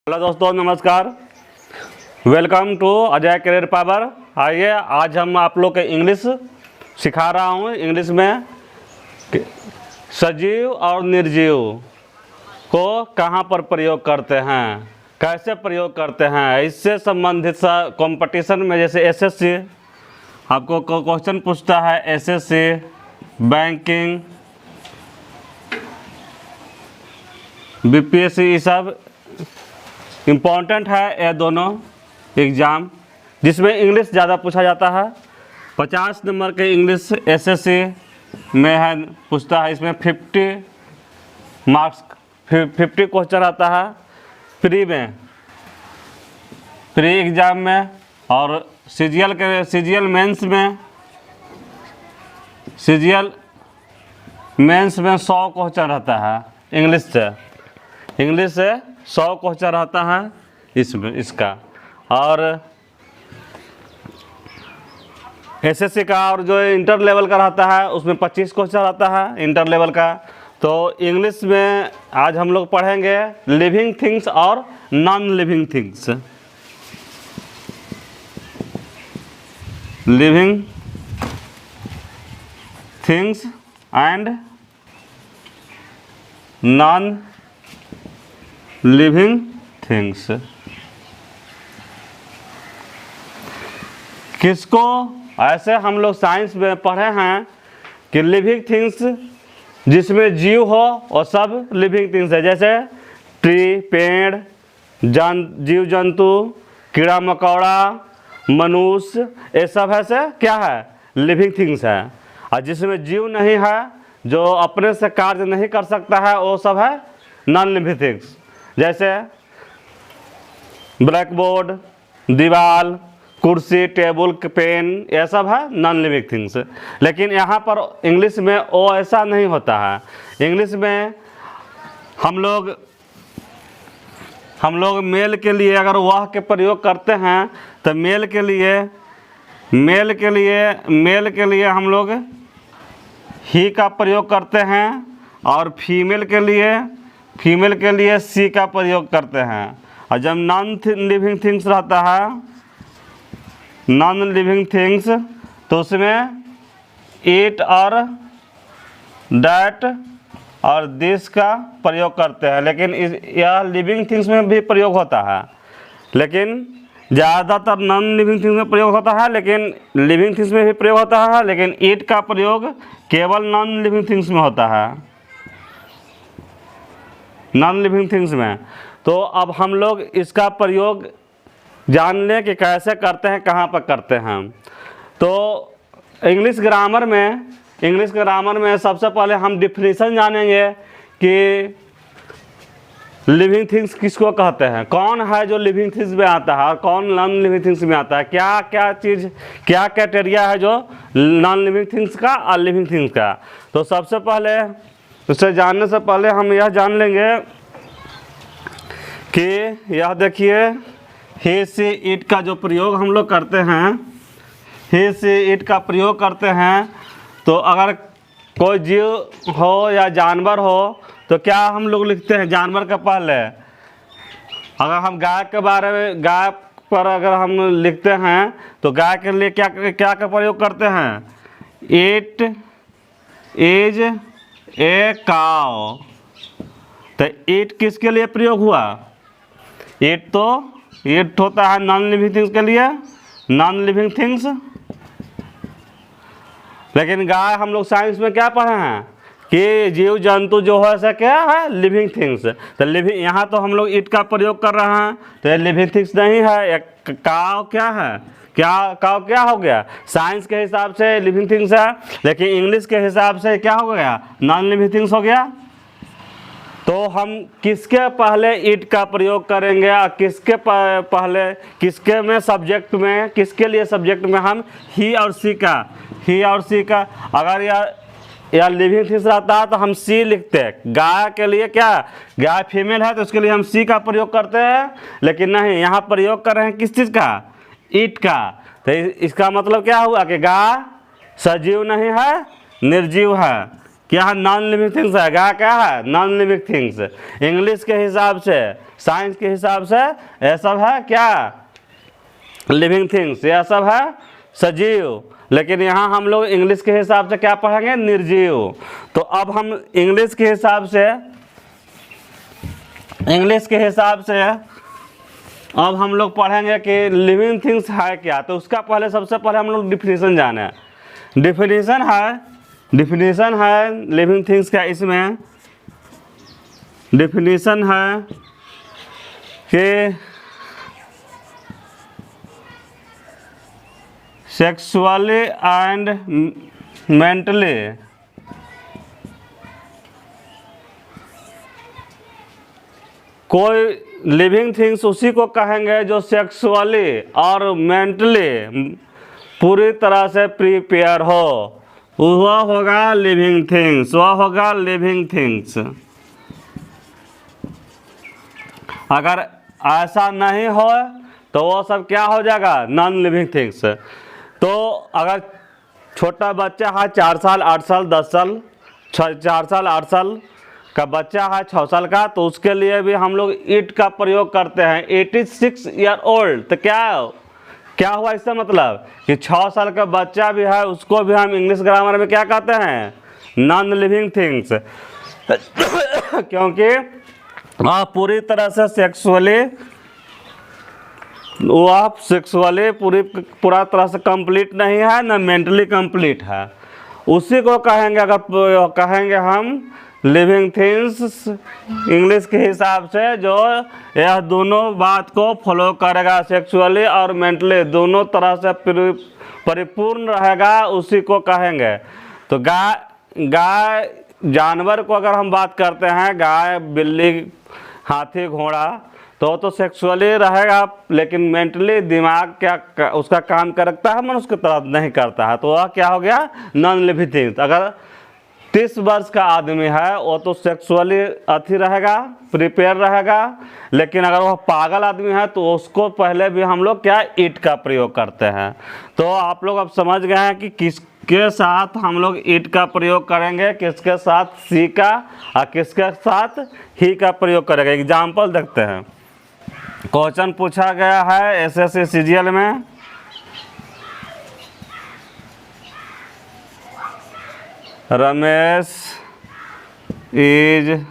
Hello दोस्तों, नमस्कार। Welcome to Ajay career power. आइए, आज हम आप लोग के इंग्लिश सिखा रहा हूँ। इंग्लिश में सजीव और निर्जीव को कहाँ पर प्रयोग करते हैं, कैसे प्रयोग करते हैं, इससे संबंधित कंपटीशन में जैसे एसएससी आपको क्वेश्चन पूछता है, एसएससी, बैंकिंग, बीपीएससी, ये सब इम्पॉर्टेंट है। ये दोनों एग्ज़ाम जिसमें इंग्लिश ज़्यादा पूछा जाता है। 50 नंबर के इंग्लिश एसएससी में है, पूछता है। इसमें 50 मार्क्स 50 क्वेश्चन आता है प्री एग्ज़ाम में। और सीजीएल मेंस में 100 क्वेश्चन रहता है। इंग्लिश से 100 क्वेश्चन रहता है इसका। और एसएससी का और जो इंटर लेवल का रहता है उसमें 25 क्वेश्चन रहता है इंटर लेवल का। तो इंग्लिश में आज हम लोग पढ़ेंगे लिविंग थिंग्स और non living things. Living things and non living things. किसको ऐसे हम लोग साइंस में पढ़े हैं कि लिविंग थिंग्स जिसमें जीव हो और सब लिविंग थिंग्स है। जैसे ट्री, पेड़, जीव जंतु, कीड़ा मकोड़ा, मनुष्य, ये सब ऐसे क्या है, लिविंग थिंग्स है। और जिसमें जीव नहीं है, जो अपने से कार्य नहीं कर सकता है, वो सब है नॉन लिविंग थिंग्स। जैसे ब्लैक बोर्ड, दीवार, कुर्सी, टेबल, पेन, ये सब है नॉन लिविंग थिंग्स। लेकिन यहाँ पर इंग्लिश में वो ऐसा नहीं होता है। इंग्लिश में हम लोग मेल के लिए अगर वह के प्रयोग करते हैं तो मेल के लिए हम लोग ही का प्रयोग करते हैं। और फीमेल के लिए सी का प्रयोग करते हैं। और जब नॉन लिविंग थिंग्स रहता है, नॉन लिविंग थिंग्स, तो उसमें इट और डैट और दिस का प्रयोग करते हैं। लेकिन यह लिविंग थिंग्स में भी प्रयोग होता है, लेकिन ज़्यादातर नॉन लिविंग थिंग्स में प्रयोग होता है, लेकिन लिविंग थिंग्स में भी प्रयोग होता है। लेकिन इट का प्रयोग केवल नॉन लिविंग थिंग्स में होता है, नॉन लिविंग थिंग्स में। तो अब हम लोग इसका प्रयोग जान लें कि कैसे करते हैं, कहाँ पर करते हैं। तो इंग्लिश ग्रामर में सबसे पहले हम डिफिनीशन जानेंगे कि लिविंग थिंग्स किसको कहते हैं, कौन है जो लिविंग थिंग्स में आता है और कौन नॉन लिविंग थिंग्स में आता है, क्या क्राइटेरिया है जो नॉन लिविंग थिंग्स का और लिविंग थिंग्स का। तो सबसे पहले उसे जानने से पहले हम यह जान लेंगे कि यह देखिए, ही से इट का जो प्रयोग हम लोग करते हैं, ही से इट का प्रयोग करते हैं। तो अगर कोई जीव हो या जानवर हो तो क्या हम लोग लिखते हैं जानवर के पहले। अगर हम गाय के बारे में, गाय पर अगर हम लिखते हैं तो गाय के लिए क्या का प्रयोग करते हैं, इट इज ए काउ। तो इट किसके लिए प्रयोग हुआ, इट होता है नॉन लिविंग थिंग्स के लिए, नॉन लिविंग थिंग्स। लेकिन गाय हम लोग साइंस में क्या पढ़े हैं कि जीव जंतु जो है ऐसा क्या है, लिविंग थिंग्स। तो लिविंग, यहाँ तो हम लोग इट का प्रयोग कर रहे हैं तो ये लिविंग थिंग्स नहीं है। काव क्या है, काव क्या हो गया, साइंस के हिसाब से लिविंग थिंग्स है, लेकिन इंग्लिश के हिसाब से क्या हो गया, नॉन लिविंग थिंग्स हो गया। तो हम किसके पहले इट का प्रयोग करेंगे और किसके में सब्जेक्ट में, किसके लिए सब्जेक्ट में हम ही और सी का अगर या लिविंग थिंग्स रहता है तो हम सी लिखते हैं। गाय के लिए क्या, गाय फीमेल है तो उसके लिए हम सी का प्रयोग करते हैं। लेकिन नहीं, यहाँ प्रयोग कर रहे हैं किस चीज़ का, इट का। तो इसका मतलब क्या हुआ कि गाय सजीव नहीं है, निर्जीव है। क्या है, नॉन लिविंग थिंग्स है। क्या है, नॉन लिविंग थिंग्स। इंग्लिश के हिसाब से, साइंस के हिसाब से यह सब है क्या, लिविंग थिंग्स, यह सब है सजीव। लेकिन यहाँ हम लोग इंग्लिश के हिसाब से क्या पढ़ेंगे, निर्जीव। तो अब हम इंग्लिश के हिसाब से अब हम लोग पढ़ेंगे कि लिविंग थिंग्स है क्या। तो उसका पहले, सबसे पहले हम लोग डिफिनीशन जाने। डिफिनीशन है लिविंग थिंग्स का। इसमें डिफिनीशन है कि सेक्सुअली एंड मेंटली कोई लिविंग थिंग्स उसी को कहेंगे जो सेक्सुअली और मेंटली पूरी तरह से प्रिपेयर हो, वह होगा लिविंग थिंग्स, वह होगा लिविंग थिंग्स। अगर ऐसा नहीं हो तो वो सब क्या हो जाएगा, नॉन लिविंग थिंग्स। तो अगर छोटा बच्चा है 4 साल 8 साल 10 साल 4 साल 8 साल का बच्चा है 6 साल का, तो उसके लिए भी हम लोग इट का प्रयोग करते हैं। 86 ईयर ओल्ड, तो क्या हुआ इसका मतलब कि 6 साल का बच्चा भी है, उसको भी हम इंग्लिश ग्रामर में क्या कहते हैं, नॉन लिविंग थिंग्स। क्योंकि वह पूरी तरह से सेक्सुअली पूरा तरह से कंप्लीट नहीं है, ना मेंटली कंप्लीट है, उसी को कहेंगे। अगर कहेंगे हम लिविंग थिंग्स इंग्लिश के हिसाब से, जो यह दोनों बात को फॉलो करेगा, सेक्सुअली और मेंटली दोनों तरह से परिपूर्ण रहेगा, उसी को कहेंगे। तो गाय जानवर को अगर हम बात करते हैं, गाय बिल्ली हाथी घोड़ा, तो सेक्सुअली रहेगा, लेकिन मेंटली दिमाग क्या उसका काम करता है, मनुष्य की तरह नहीं करता है, तो वह क्या हो गया, नॉन लिविंग थिंग्स। अगर 30 वर्ष का आदमी है, वो तो सेक्सुअली अथी रहेगा, प्रिपेयर रहेगा, लेकिन अगर वह पागल आदमी है तो उसको पहले भी हम लोग क्या, इट का प्रयोग करते हैं। तो आप लोग अब समझ गए हैं कि किसके साथ हम लोग इट का प्रयोग करेंगे, किसके साथ सी का और किसके साथ ही का प्रयोग करेंगे। एग्जाम्पल देखते हैं। क्वेश्चन पूछा गया है एसएससी सीजीएल में, Ramesh is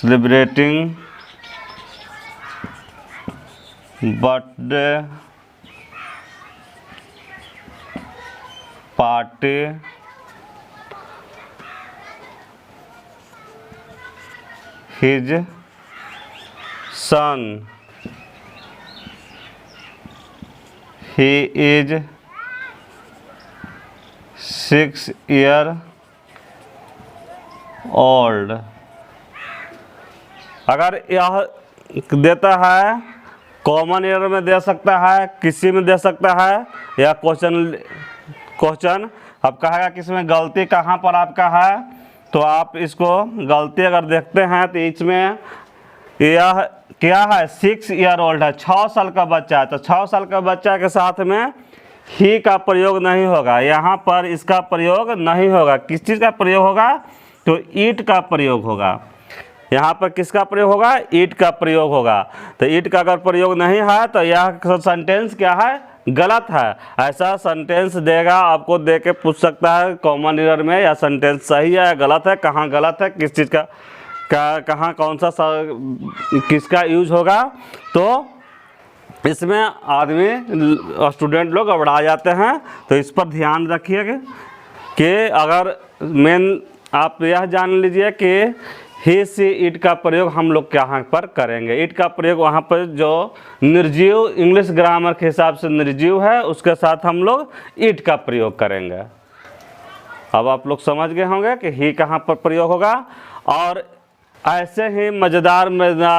celebrating birthday party his son, he is 6 year old। अगर यह देता है, कॉमन एरर में दे सकता है, किसी में दे सकता है, या क्वेश्चन अब कहेगा कि इसमें गलती कहाँ पर आपका है, तो आप इसको गलती अगर देखते हैं तो इसमें यह क्या है, 6 ईयर ओल्ड है, 6 साल का बच्चा है। तो 6 साल का बच्चा के साथ में ही का प्रयोग नहीं होगा, यहाँ पर इसका प्रयोग नहीं होगा। किस चीज़ का प्रयोग होगा, तो ईट का प्रयोग होगा। यहाँ पर किसका प्रयोग होगा, ईट का प्रयोग होगा। तो ईट का अगर प्रयोग नहीं है तो यह सेंटेंस क्या है, गलत है। ऐसा सेंटेंस देगा, आपको दे के पूछ सकता है कॉमन एरर में, या सेंटेंस सही है या गलत है, कहाँ गलत है, किस चीज़ का कहाँ कौन सा किसका यूज होगा। तो इसमें आदमी स्टूडेंट लोग घबरा जाते हैं, तो इस पर ध्यान रखिएगा कि अगर मेन आप यह जान लीजिए कि ही सी इट का प्रयोग हम लोग यहाँ पर करेंगे। इट का प्रयोग वहाँ पर जो निर्जीव इंग्लिश ग्रामर के हिसाब से निर्जीव है, उसके साथ हम लोग इट का प्रयोग करेंगे। अब आप लोग समझ गए होंगे कि ही कहाँ पर प्रयोग होगा। और ऐसे ही मज़ेदार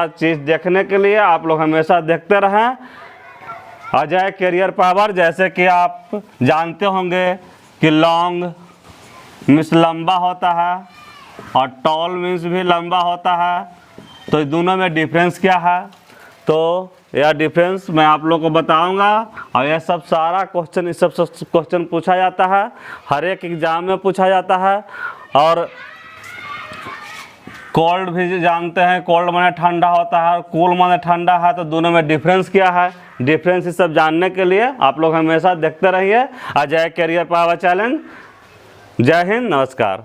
चीज़ देखने के लिए आप लोग हमेशा देखते रहें अजय कैरियर पावर। जैसे कि आप जानते होंगे कि लॉन्ग मीन्स लंबा होता है और टॉल मीन्स भी लंबा होता है, तो दोनों में डिफरेंस क्या है। तो यह डिफरेंस मैं आप लोगों को बताऊंगा। और यह सब सारा क्वेश्चन, इस सब क्वेश्चन पूछा जाता है, हर एक एग्ज़ाम में पूछा जाता है। और कोल्ड भी जानते हैं, कोल्ड माने ठंडा होता है और कूल माने ठंडा है, तो दोनों में डिफरेंस क्या है। डिफरेंस ये सब जानने के लिए आप लोग हमेशा देखते रहिए अजय करियर पावर चैलेंज। जय हिंद, नमस्कार।